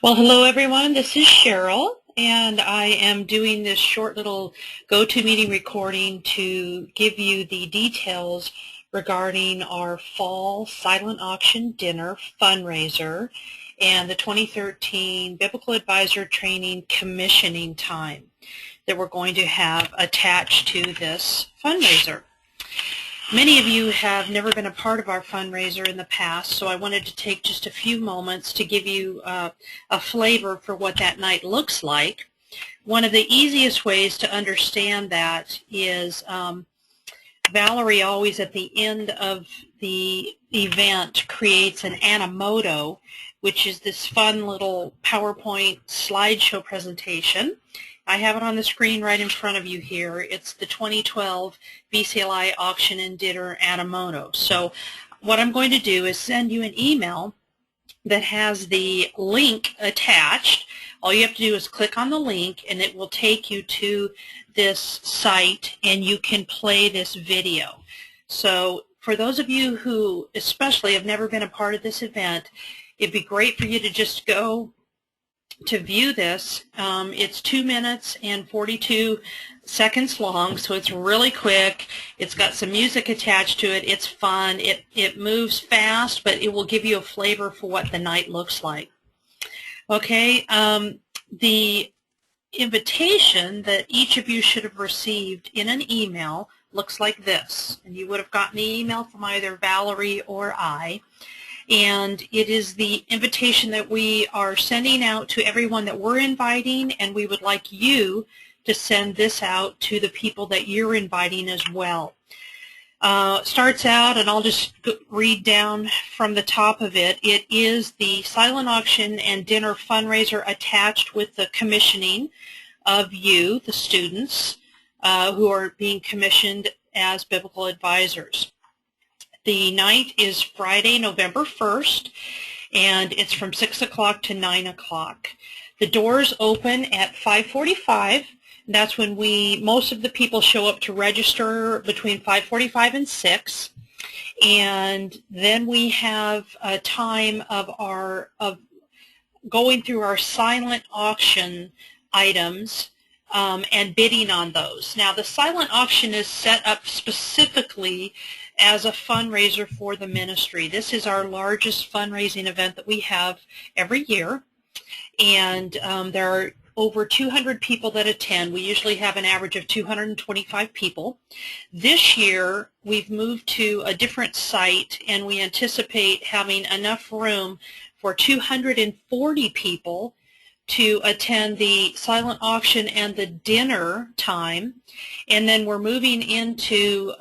Well, hello everyone. This is Cheryl, and I am doing this short little GoToMeeting recording to give you the details regarding our fall silent auction dinner fundraiser and the 2013 Biblical Advisor Training commissioning time that we're going to have attached to this fundraiser. Many of you have never been a part of our fundraiser in the past, so I wanted to take just a few moments to give you a flavor for what that night looks like. One of the easiest ways to understand that is Valerie always at the end of the event creates an Animoto, which is this fun little PowerPoint slideshow presentation. I have it on the screen right in front of you here. It's the 2012 VCLi auction and dinner Animoto. So what I'm going to do is send you an email that has the link attached. All you have to do is click on the link and it will take you to this site and you can play this video. So for those of you who especially have never been a part of this event, it'd be great for you to just go to view this. It's 2 minutes and 42 seconds long, so it's really quick. It's got some music attached to it. It's fun. It moves fast, but it will give you a flavor for what the night looks like. Okay, the invitation that each of you should have received in an email looks like this, and you would have gotten the email from either Valerie or I. And it is the invitation that we are sending out to everyone that we're inviting, and we would like you to send this out to the people that you're inviting as well. Starts out, and I'll just read down from the top of it. It is the silent auction and dinner fundraiser attached with the commissioning of you, the students, who are being commissioned as biblical advisors. The night is Friday, November 1st, and it's from 6 o'clock to 9 o'clock. The doors open at 5:45. That's when most of the people show up to register between 5:45 and 6. And then we have a time of going through our silent auction items and bidding on those. Now, the silent auction is set up specifically as a fundraiser for the ministry. This is our largest fundraising event that we have every year, and there are over 200 people that attend. We usually have an average of 225 people. This year, we've moved to a different site, and we anticipate having enough room for 240 people to attend the silent auction and the dinner time. And then we're moving into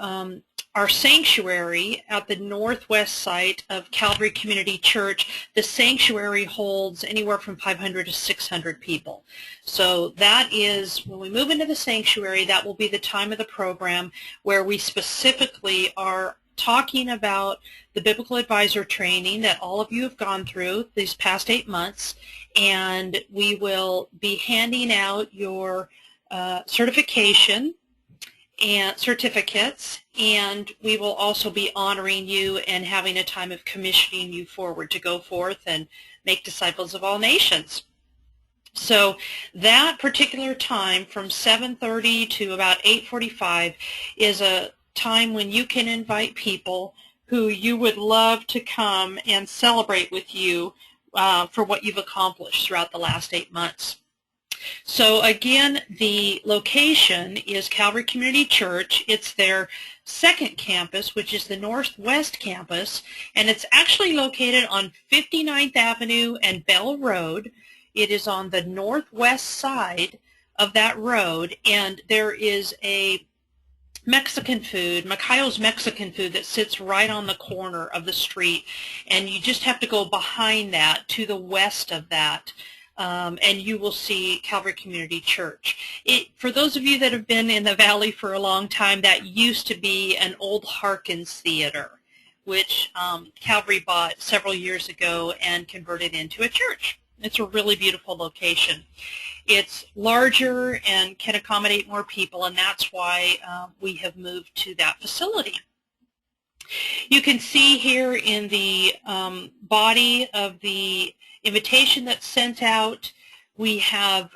our sanctuary at the northwest site of Calvary Community Church. The sanctuary holds anywhere from 500 to 600 people. So that is, when we move into the sanctuary, that will be the time of the program where we specifically are talking about the biblical advisor training that all of you have gone through these past 8 months, and we will be handing out your certification and certificates, and we will also be honoring you and having a time of commissioning you forward to go forth and make disciples of all nations. So that particular time from 7:30 to about 8:45 is a time when you can invite people who you would love to come and celebrate with you for what you've accomplished throughout the last 8 months. So again, the location is Calvary Community Church. It's their second campus, which is the Northwest Campus, and it's actually located on 59th Avenue and Bell Road. It is on the northwest side of that road, and there is a Mexican food, Macayo's Mexican food, that sits right on the corner of the street, and you just have to go behind that to the west of that. And you will see Calvary Community Church. For those of you that have been in the Valley for a long time, that used to be an old Harkins Theater, which Calvary bought several years ago and converted into a church. It's a really beautiful location. It's larger and can accommodate more people, and that's why we have moved to that facility. You can see here in the body of the invitation that's sent out. We have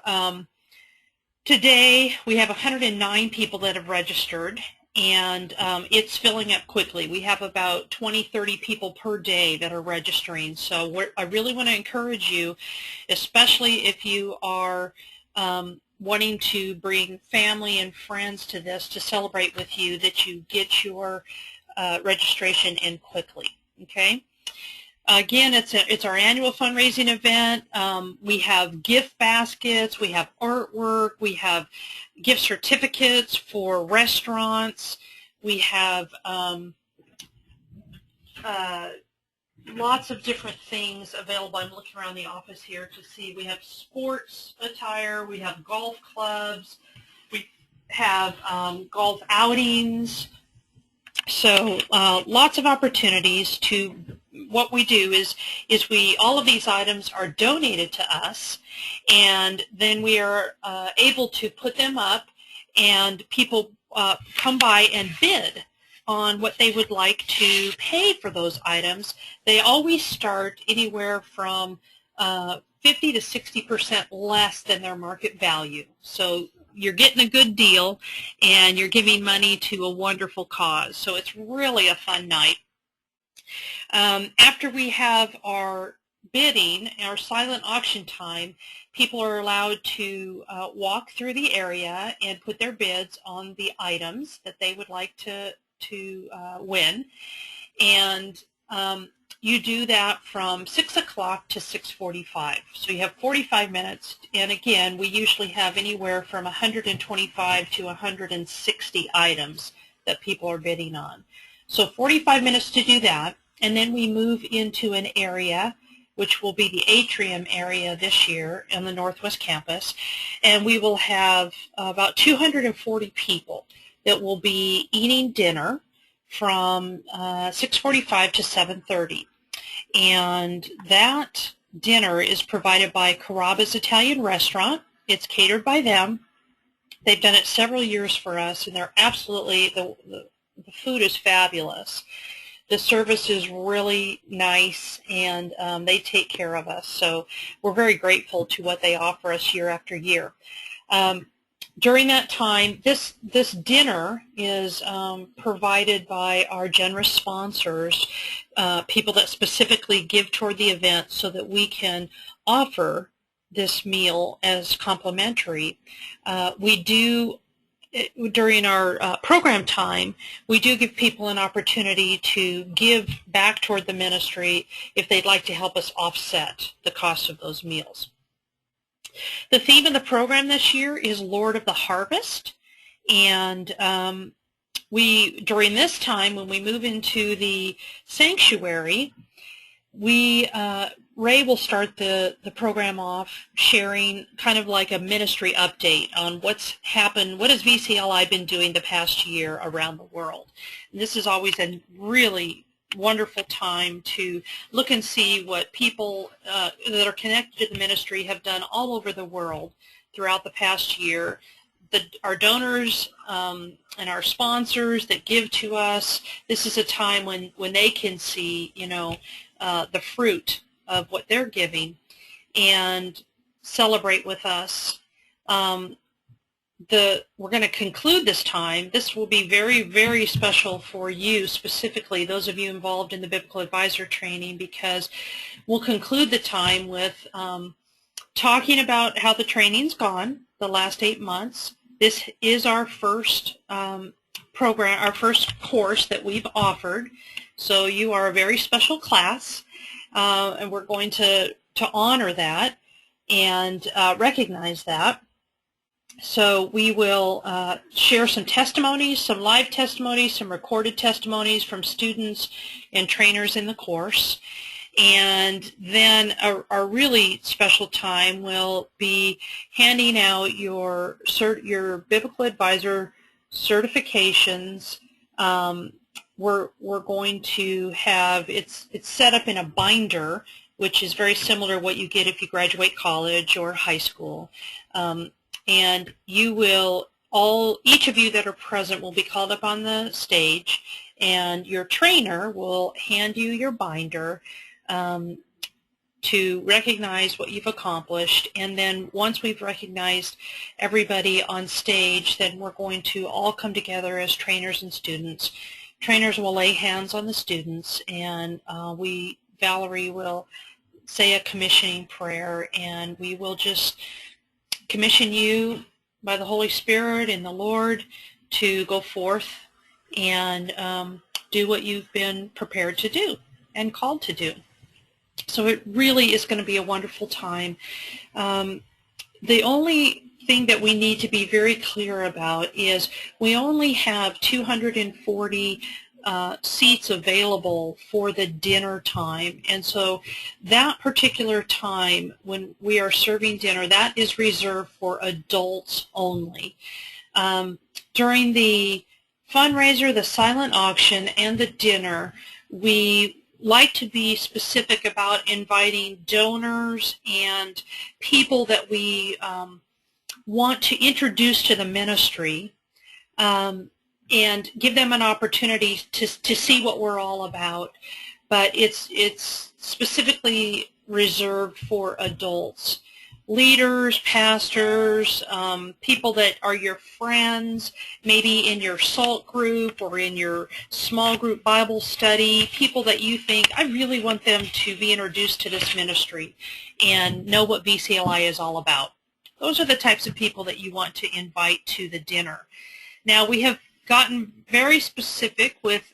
today we have 109 people that have registered, and it's filling up quickly. We have about 20-30 people per day that are registering. So I really want to encourage you, especially if you are wanting to bring family and friends to this to celebrate with you, that you get your registration in quickly. Okay. Again, it's our annual fundraising event. We have gift baskets, we have artwork, we have gift certificates for restaurants, we have lots of different things available. I'm looking around the office here to see. We have sports attire, we have golf clubs, we have golf outings. So lots of opportunities to. What we do is all of these items are donated to us, and then we are able to put them up, and people come by and bid on what they would like to pay for those items. They always start anywhere from 50 to 60% less than their market value. So you're getting a good deal, and you're giving money to a wonderful cause. So it's really a fun night. After we have our bidding, our silent auction time, people are allowed to walk through the area and put their bids on the items that they would like to win. And you do that from 6 o'clock to 6:45. So you have 45 minutes. And again, we usually have anywhere from 125 to 160 items that people are bidding on. So 45 minutes to do that. And then we move into an area, which will be the atrium area this year on the Northwest Campus, and we will have about 240 people that will be eating dinner from 6:45 to 7:30. And that dinner is provided by Carrabba's Italian Restaurant. It's catered by them. They've done it several years for us, and they're absolutely, the food is fabulous. The service is really nice, and they take care of us. So we're very grateful to what they offer us year after year. During that time, this dinner is provided by our generous sponsors, people that specifically give toward the event so that we can offer this meal as complimentary. We do, during our program time, we do give people an opportunity to give back toward the ministry if they'd like to help us offset the cost of those meals. The theme of the program this year is Lord of the Harvest, and during this time, when we move into the sanctuary, Ray will start the program off sharing kind of like a ministry update on what's happened, what has VCLi been doing the past year around the world. And this is always a really wonderful time to look and see what people that are connected to the ministry have done all over the world throughout the past year. Our donors and our sponsors that give to us, this is a time when they can see, the fruit of what they're giving and celebrate with us. We're going to conclude this time. This will be very, very special for you, specifically those of you involved in the Biblical Advisor training, because we'll conclude the time with talking about how the training's gone the last 8 months. This is our first program, our first course that we've offered. So you are a very special class. And we're going to honor that and recognize that. So we will share some testimonies, some live testimonies, some recorded testimonies from students and trainers in the course. And then a really special time will be handing out your Biblical Advisor certifications. We're going to have, it's set up in a binder, which is very similar to what you get if you graduate college or high school. And you will each of you that are present will be called up on the stage, and your trainer will hand you your binder. to recognize what you've accomplished, and then once we've recognized everybody on stage, then we're going to all come together as trainers and students. Trainers will lay hands on the students, and Valerie will say a commissioning prayer, and we will just commission you by the Holy Spirit and the Lord to go forth and do what you've been prepared to do and called to do. So it really is going to be a wonderful time. The only thing that we need to be very clear about is we only have 240 seats available for the dinner time, and so that particular time when we are serving dinner, that is reserved for adults only. During the fundraiser, the silent auction, and the dinner, we like to be specific about inviting donors and people that we want to introduce to the ministry, and give them an opportunity to see what we're all about. But it's specifically reserved for adults. Leaders, pastors, people that are your friends, maybe in your SALT group or in your small group Bible study, people that you think, I really want them to be introduced to this ministry and know what VCLi is all about. Those are the types of people that you want to invite to the dinner. Now, we have gotten very specific with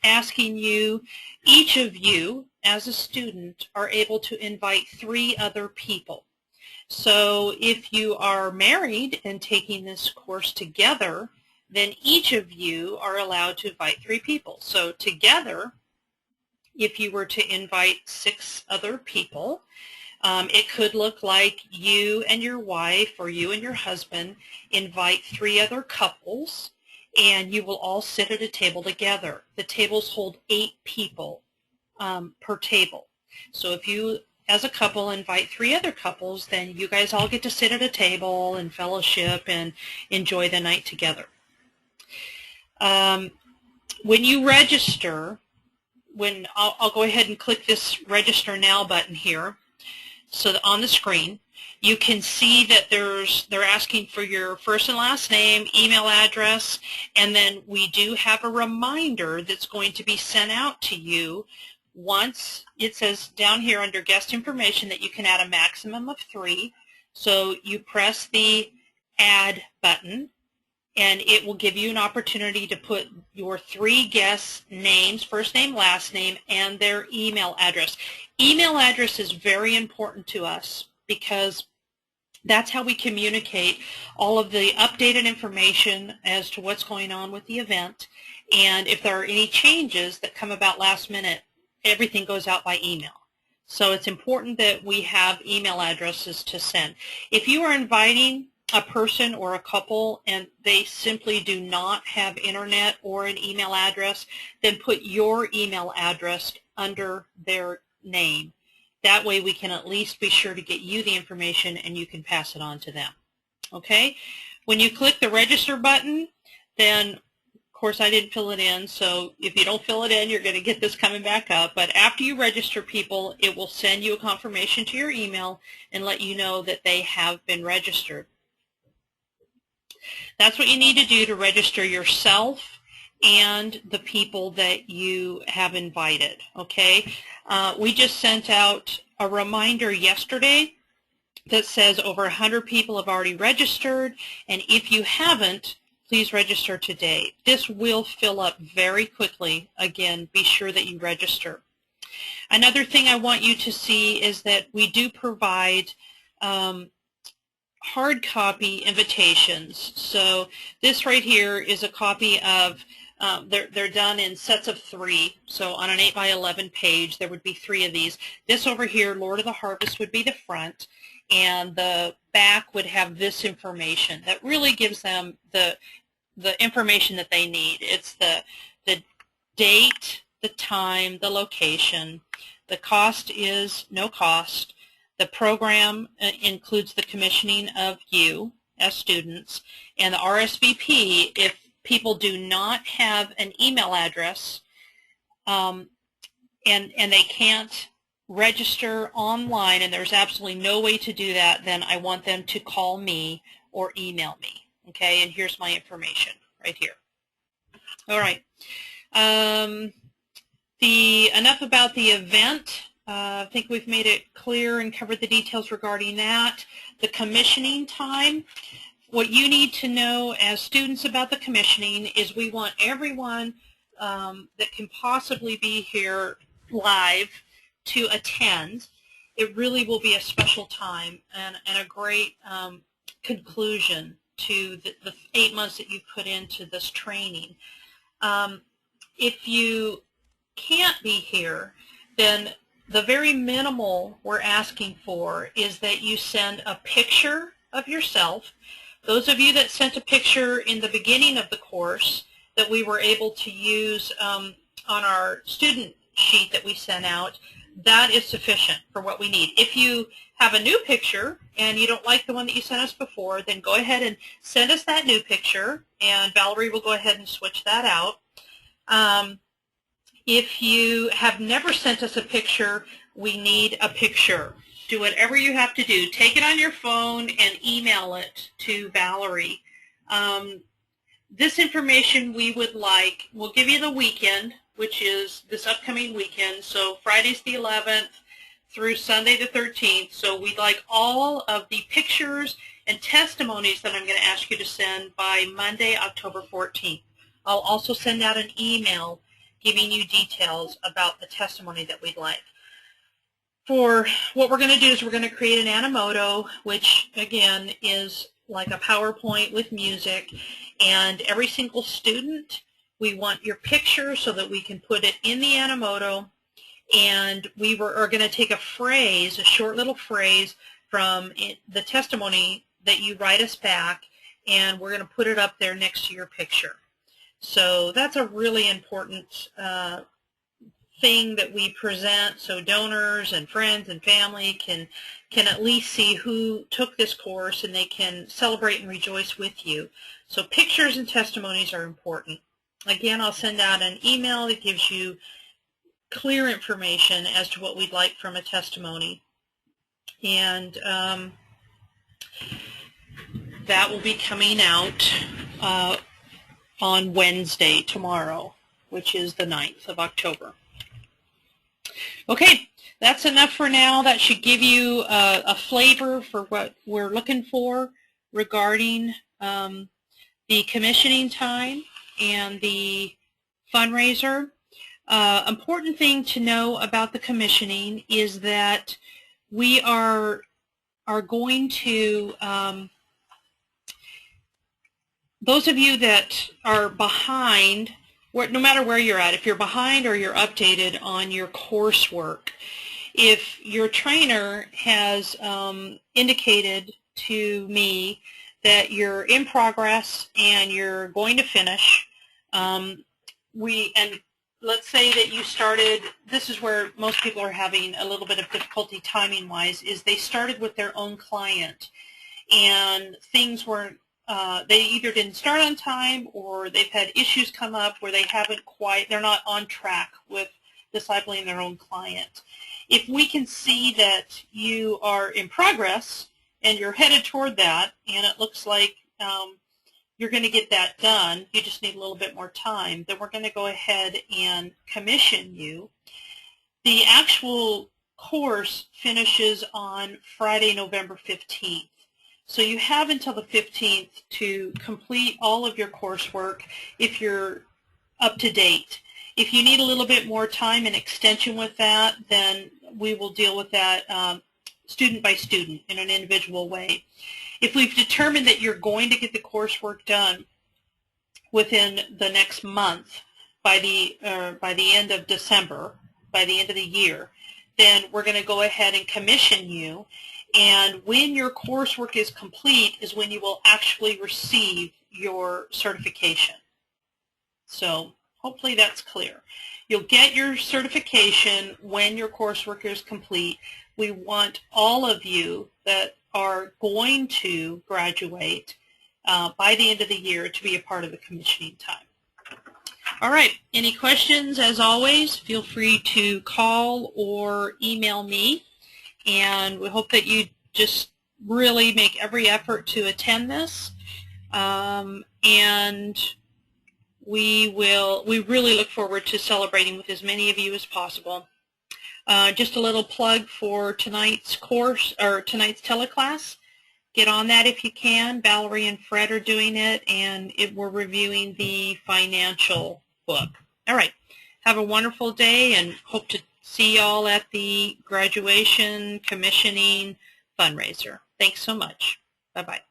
asking you, each of you as a student are able to invite 3 other people. So if you are married and taking this course together, then each of you are allowed to invite 3 people. So together, if you were to invite 6 other people, it could look like you and your wife or you and your husband invite 3 other couples, and you will all sit at a table together. The tables hold 8 people per table. So if you, as a couple, invite 3 other couples, then you guys all get to sit at a table and fellowship and enjoy the night together. When you register, I'll go ahead and click this Register Now button here. So on the screen, you can see that they're asking for your first and last name, email address, and then we do have a reminder that's going to be sent out to you. Once it says down here under guest information that you can add a maximum of 3. So you press the add button, and it will give you an opportunity to put your 3 guests' names, first name, last name, and their email address. Email address is very important to us because that's how we communicate all of the updated information as to what's going on with the event. And if there are any changes that come about last minute, everything goes out by email. So it's important that we have email addresses to send. If you are inviting a person or a couple and they simply do not have internet or an email address, then put your email address under their name. That way we can at least be sure to get you the information and you can pass it on to them. Okay? When you click the register button, then of course I didn't fill it in, so if you don't fill it in, you're going to get this coming back up. But after you register people, it will send you a confirmation to your email and let you know that they have been registered. That's what you need to do to register yourself and the people that you have invited, okay? We just sent out a reminder yesterday that says over 100 people have already registered, and if you haven't, please register today. This will fill up very quickly. Again, be sure that you register. Another thing I want you to see is that we do provide hard copy invitations. So this right here is a copy of, they're done in sets of 3. So on an 8x11 page, there would be 3 of these. This over here, Lord of the Harvest, would be the front, and the back would have this information that really gives them the information that they need. It's the date, the time, the location. The cost is no cost. The program includes the commissioning of you as students, and the RSVP, if people do not have an email address and they can't register online and there's absolutely no way to do that, then I want them to call me or email me. Okay, and here's my information right here. All right. Enough about the event. I think we've made it clear and covered the details regarding that. The commissioning time. What you need to know as students about the commissioning is we want everyone that can possibly be here live to attend. It really will be a special time and a great conclusion to the 8 months that you put into this training. If you can't be here, then the very minimal we're asking for is that you send a picture of yourself. Those of you that sent a picture in the beginning of the course that we were able to use on our student sheet that we sent out, that is sufficient for what we need. If you have a new picture and you don't like the one that you sent us before, then go ahead and send us that new picture, and Valerie will go ahead and switch that out. If you have never sent us a picture, we need a picture. Do whatever you have to do. Take it on your phone and email it to Valerie. This information we would like, we'll give you the weekend, which is this upcoming weekend. So Friday's the 11th through Sunday the 13th. So we'd like all of the pictures and testimonies that I'm going to ask you to send by Monday, October 14th. I'll also send out an email giving you details about the testimony that we'd like. For what we're going to do is we're going to create an Animoto, which again is like a PowerPoint with music, and every single student, we want your picture so that we can put it in the Animoto, and we are going to take a phrase, a short little phrase from the testimony that you write us back, and we're going to put it up there next to your picture. So that's a really important thing that we present, so donors and friends and family can at least see who took this course, and they can celebrate and rejoice with you. So pictures and testimonies are important. Again, I'll send out an email that gives you clear information as to what we'd like from a testimony. And that will be coming out on Wednesday, tomorrow, which is the 9th of October. Okay, that's enough for now. That should give you a flavor for what we're looking for regarding the commissioning time and the fundraiser. Important thing to know about the commissioning is that we are going to, those of you that are behind, no matter where you're at, if you're behind or you're updated on your coursework, if your trainer has indicated to me that you're in progress and you're going to finish, and let's say that you started, this is where most people are having a little bit of difficulty timing-wise, is they started with their own client and things weren't, they either didn't start on time or they've had issues come up where they're not on track with discipling their own client. If we can see that you are in progress and you're headed toward that, and it looks like you're going to get that done, you just need a little bit more time, then we're going to go ahead and commission you. The actual course finishes on Friday, November 15th. So you have until the 15th to complete all of your coursework if you're up to date. If you need a little bit more time and extension with that, then we will deal with that student by student in an individual way. If we've determined that you're going to get the coursework done within the next month, by the end of December, by the end of the year, then we're going to go ahead and commission you. And when your coursework is complete is when you will actually receive your certification. So hopefully that's clear. You'll get your certification when your coursework is complete. We want all of you that are going to graduate by the end of the year to be a part of the commissioning time. All right, any questions? As always, feel free to call or email me, and we hope that you just really make every effort to attend this, and we really look forward to celebrating with as many of you as possible. Just a little plug for tonight's course, or tonight's teleclass. Get on that if you can. Valerie and Fred are doing it, and we're reviewing the financial book. All right. Have a wonderful day, and hope to see you all at the graduation commissioning fundraiser. Thanks so much. Bye-bye.